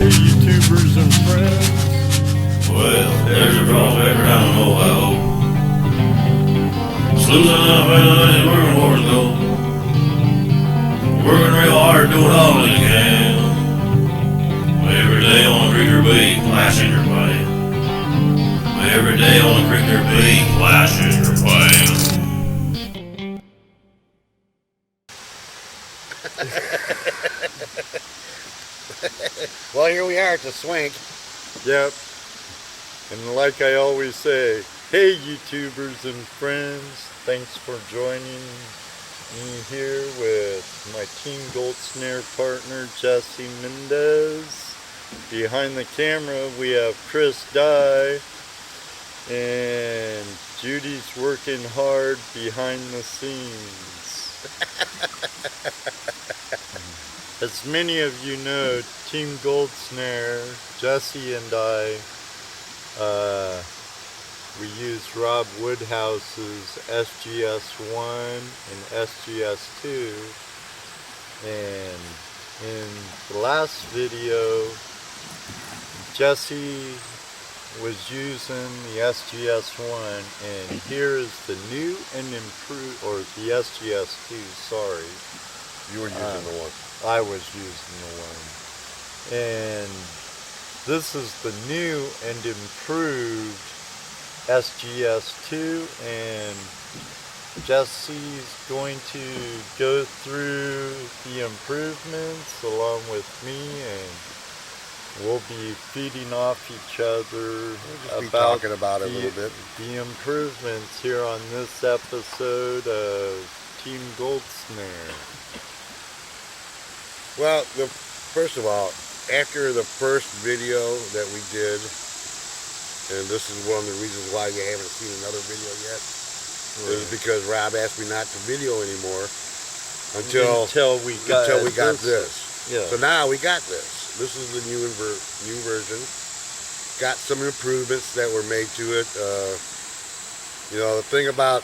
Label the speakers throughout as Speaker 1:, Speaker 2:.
Speaker 1: YouTubers and friends.
Speaker 2: Well, there's a prospector down in Ohio. Sluicing up and we're in war to go. Working real hard, doing all they can. Every day on the creek or beat, flashing your plan. Every day on the creek or beat, flashing your plan.
Speaker 3: Well, here we are at the swink.
Speaker 1: Yep. And like I always say, hey YouTubers and friends, thanks for joining me here with my Team GoldSnare partner Jesse Mendez. Behind the camera we have Chris Dye, and Judy's working hard behind the scenes. As many of you know, Team GoldSnare, Jesse and I, we use Rob Woodhouse's SGS-1 and SGS-2, and in the last video, Jesse was using the SGS-1, and here is the new and improved, or the SGS-2, sorry.
Speaker 3: You were using the one.
Speaker 1: I was using the one. And this is the new and improved SGS-2, and Jesse's going to go through the improvements along with me, and we'll be feeding off each other
Speaker 3: about talking about it a little bit.
Speaker 1: The improvements here on this episode of Team GoldSnare.
Speaker 3: Well, first of all, after the first video that we did, and this is one of the reasons why you haven't seen another video yet, is because Rob asked me not to video anymore until we got this.
Speaker 1: Yeah.
Speaker 3: So now we got this. This is the new version. Got some improvements that were made to it. You know, the thing about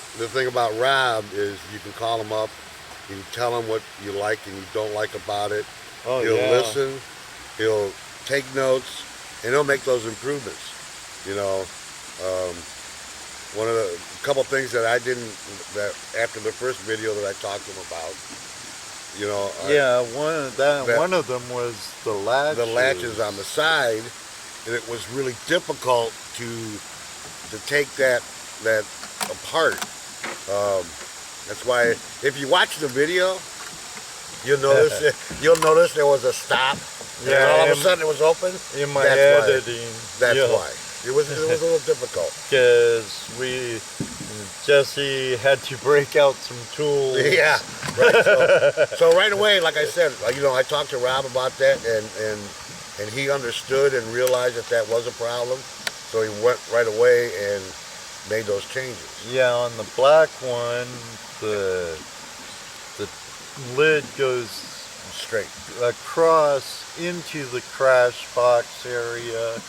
Speaker 3: Rob is you can call him up. You can tell him what you like and you don't like about it.
Speaker 1: Oh,
Speaker 3: he'll
Speaker 1: yeah.
Speaker 3: listen, he'll take notes, and he'll make those improvements. You know, a couple things that I didn't, that after the first video that I talked to him about, you know.
Speaker 1: One of them was the latches.
Speaker 3: The latches on the side, and it was really difficult to take that apart. That's why, if you watch the video, you'll notice there was a stop, and all of a sudden it was open.
Speaker 1: In my editing,
Speaker 3: that's why it was a little difficult.
Speaker 1: Because Jesse had to break out some tools.
Speaker 3: Yeah, right. So right away, like I said, you know, I talked to Rob about that, and he understood and realized that was a problem. So he went right away and made those changes.
Speaker 1: Yeah, on the black one, the lid goes
Speaker 3: straight
Speaker 1: across into the crash box area,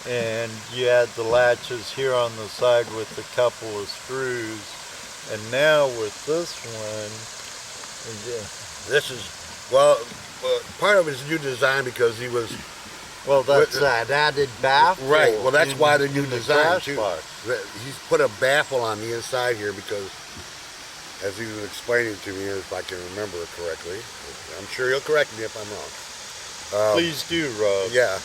Speaker 1: and you add the latches here on the side with a couple of screws. And now with this one,
Speaker 3: this is, well, part of his new design because he was,
Speaker 1: well, that's that added baffle.
Speaker 3: Right, well, that's why the new design too. He's put a baffle on the inside here because, as he was explaining to me, if I can remember it correctly, I'm sure he'll correct me if I'm wrong.
Speaker 1: Please do, Rob.
Speaker 3: Yeah.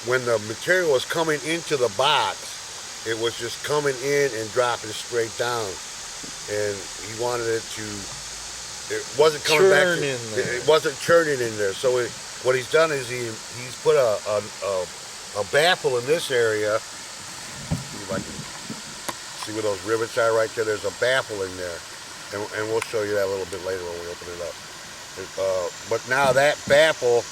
Speaker 3: When the material was coming into the box, it was just coming in and dropping straight down, and he wanted it to. It wasn't coming back. It wasn't churning in there. So what he's done is he's put a baffle in this area. See if I can see where those rivets are right there. There's a baffle in there, and we'll show you that a little bit later when we open it up. But now that baffle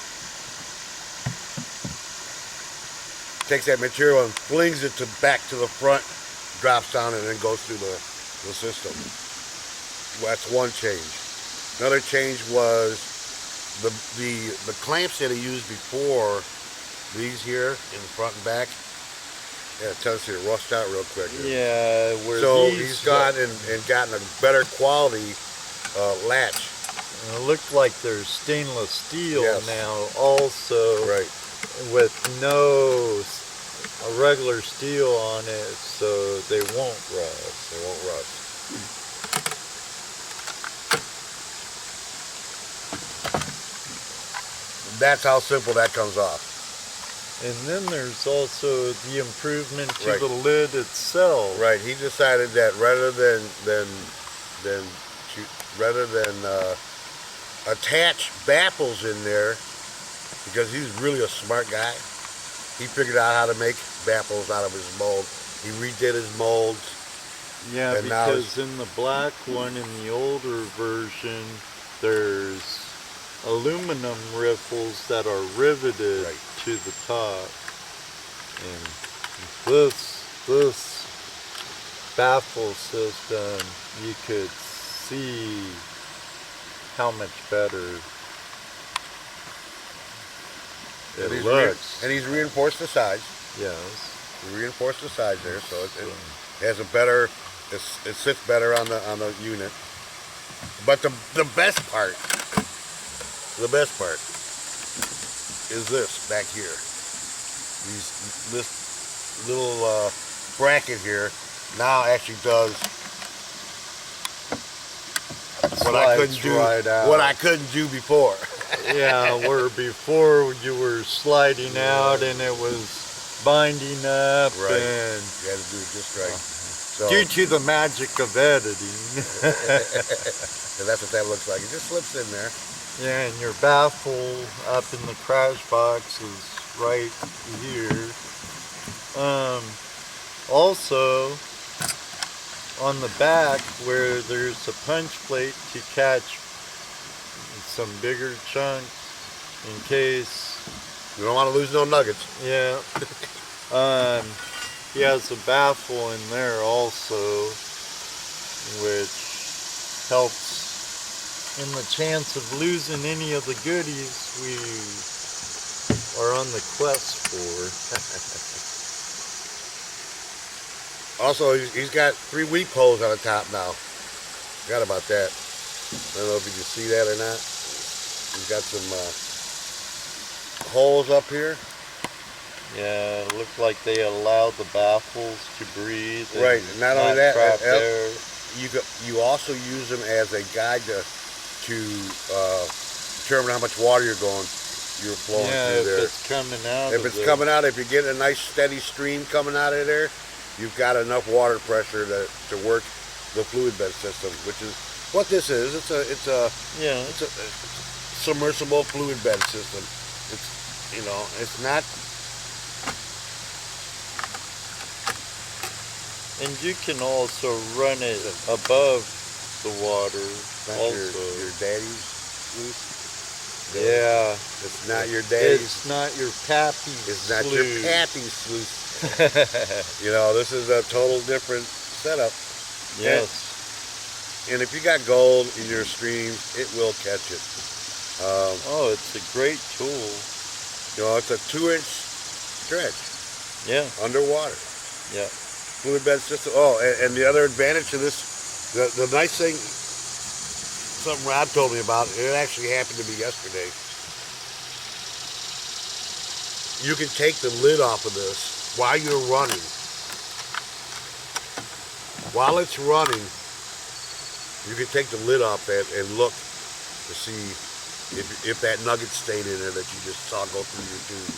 Speaker 3: takes that material and flings it back to the front, drops down, and then goes through the system. Well, that's one change. Another change was the clamps that he used before, these here in the front and back. Yeah, it tells you to rust out real quick.
Speaker 1: Yeah,
Speaker 3: so he's gone and gotten a better quality latch.
Speaker 1: And it looked like there's stainless steel
Speaker 3: Yes.
Speaker 1: now also,
Speaker 3: Right.
Speaker 1: with no regular steel on it, so they won't rust.
Speaker 3: They won't rust. That's how simple that comes off.
Speaker 1: And then there's also the improvement to
Speaker 3: Right.
Speaker 1: the lid itself.
Speaker 3: Right. He decided that rather than attach baffles in there, because he's really a smart guy, he figured out how to make baffles out of his mold. He redid his molds.
Speaker 1: Yeah,
Speaker 3: And now
Speaker 1: because in the black one, in the older version, there's aluminum riffles that are riveted
Speaker 3: Right.
Speaker 1: to the top. And this baffle system, you could see how much better it looks.
Speaker 3: And he's reinforced the sides.
Speaker 1: Yes.
Speaker 3: He reinforced the sides there, so it has a better. It sits better on the unit. But the best part is this back here. This little bracket here now actually does what I couldn't
Speaker 1: Slides
Speaker 3: do.
Speaker 1: right out.
Speaker 3: What I couldn't do before.
Speaker 1: Yeah, where before you were sliding out and it was binding up,
Speaker 3: Right.
Speaker 1: and
Speaker 3: You had to do it just right. So,
Speaker 1: due to the magic of editing.
Speaker 3: and that's what that looks like. It just slips in there.
Speaker 1: Yeah, and your baffle up in the crash box is right here. Also, on the back where there's a punch plate to catch some bigger chunks in case.
Speaker 3: You don't want to lose no nuggets.
Speaker 1: Yeah. He has a baffle in there also, which helps in the chance of losing any of the goodies we are on the quest for.
Speaker 3: Also, he's got 3 weep holes on the top now. Forgot about that. I don't know if you can see that or not. He's got some holes up here.
Speaker 1: Yeah, it looked like they allowed the baffles to breathe.
Speaker 3: Right. And not only that,
Speaker 1: trap air.
Speaker 3: you also use them as a guide to determine how much water you're flowing through there.
Speaker 1: If it's coming out.
Speaker 3: If it's coming out, if you get a nice steady stream coming out of there, you've got enough water pressure to work the fluid bed system, which is what this is. It's a submersible fluid bed system. It's not.
Speaker 1: And you can also run it above the water.
Speaker 3: Not
Speaker 1: Also,
Speaker 3: your daddy's sluice.
Speaker 1: yeah,
Speaker 3: It's not your daddy's.
Speaker 1: it's not your pappy.
Speaker 3: It's not your pappy's sluice. This is a total different setup.
Speaker 1: Yes.
Speaker 3: And if you got gold in your streams, it will catch it.
Speaker 1: Oh, it's a great tool.
Speaker 3: It's a 2-inch stretch
Speaker 1: Yeah.
Speaker 3: underwater.
Speaker 1: Yeah.
Speaker 3: Fluid bed system. Oh, and the other advantage to this, the nice thing, something Rob told me about, it actually happened to me yesterday. You can take the lid off of this while you're running. While it's running, you can take the lid off that and look to see if that nugget stayed in there that you just saw go through your tube,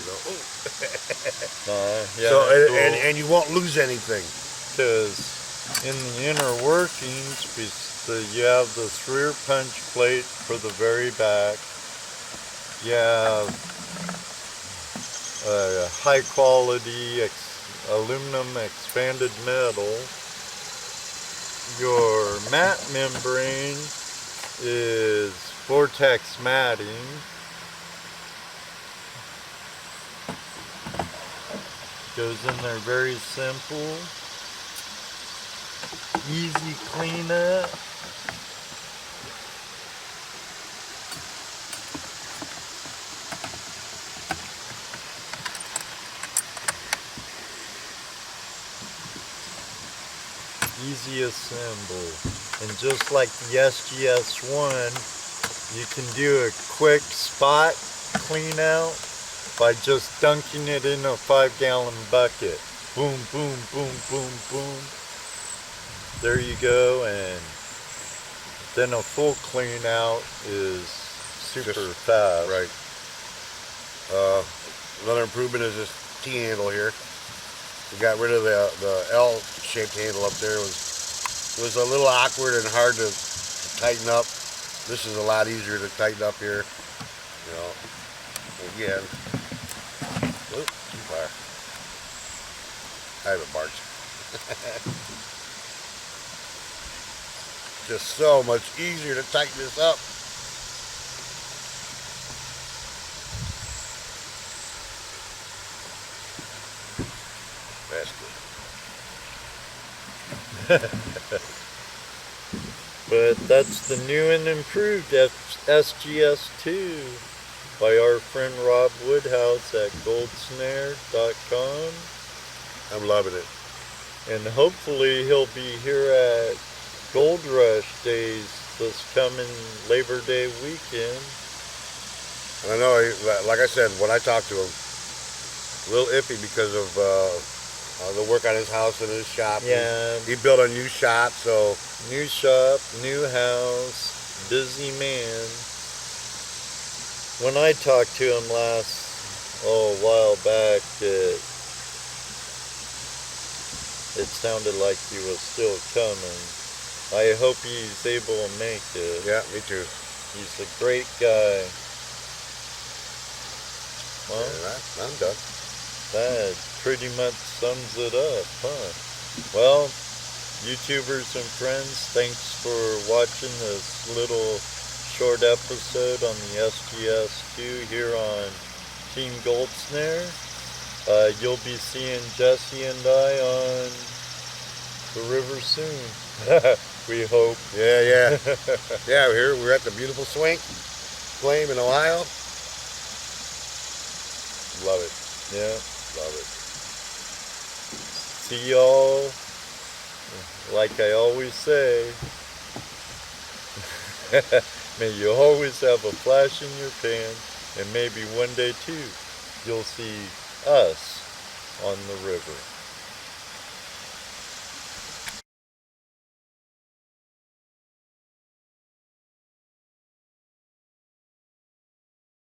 Speaker 1: Yeah.
Speaker 3: So
Speaker 1: cool.
Speaker 3: and you won't lose anything.
Speaker 1: Because in the inner workings, you have this rear punch plate for the very back. You have a high quality aluminum expanded metal. Your mat membrane is vortex matting. Goes in there very simple. Easy cleanup. Easy assemble. And just like the SGS-1, You can do a quick spot clean out by just dunking it in a 5-gallon bucket. Boom, boom, boom, boom, boom. There you go, and then a full clean out is super fast.
Speaker 3: Right. Another improvement is this T-handle here. We got rid of the L-shaped handle up there. It was a little awkward and hard to tighten up. This is a lot easier to tighten up here. You know, again. Oop, too far. I haven't marked. Just so much easier to tighten this up.
Speaker 1: But that's the new and improved SGS-2 by our friend Rob Woodhouse at GoldSnare.com.
Speaker 3: I'm loving it.
Speaker 1: And hopefully he'll be here at Gold Rush Days this coming Labor Day weekend.
Speaker 3: And I know, like I said, when I talked to him, a little iffy because of the work on his house and his shop.
Speaker 1: Yeah.
Speaker 3: He built a new shop, so.
Speaker 1: New shop, new house, busy man. When I talked to him a while back, it sounded like he was still coming. I hope he's able to make it.
Speaker 3: Yeah, me too.
Speaker 1: He's a great guy. Well,
Speaker 3: yeah, I'm done.
Speaker 1: That pretty much sums it up, huh? Well, YouTubers and friends, thanks for watching this little short episode on the SGS-2 here on Team GoldSnare. You'll be seeing Jesse and I on the river soon. We hope.
Speaker 3: Yeah. Yeah, we're at the beautiful Flame in Ohio. Love it.
Speaker 1: Yeah.
Speaker 3: Love it.
Speaker 1: See y'all. Like I always say, may you always have a flash in your pan, and maybe one day too, you'll see us on the river.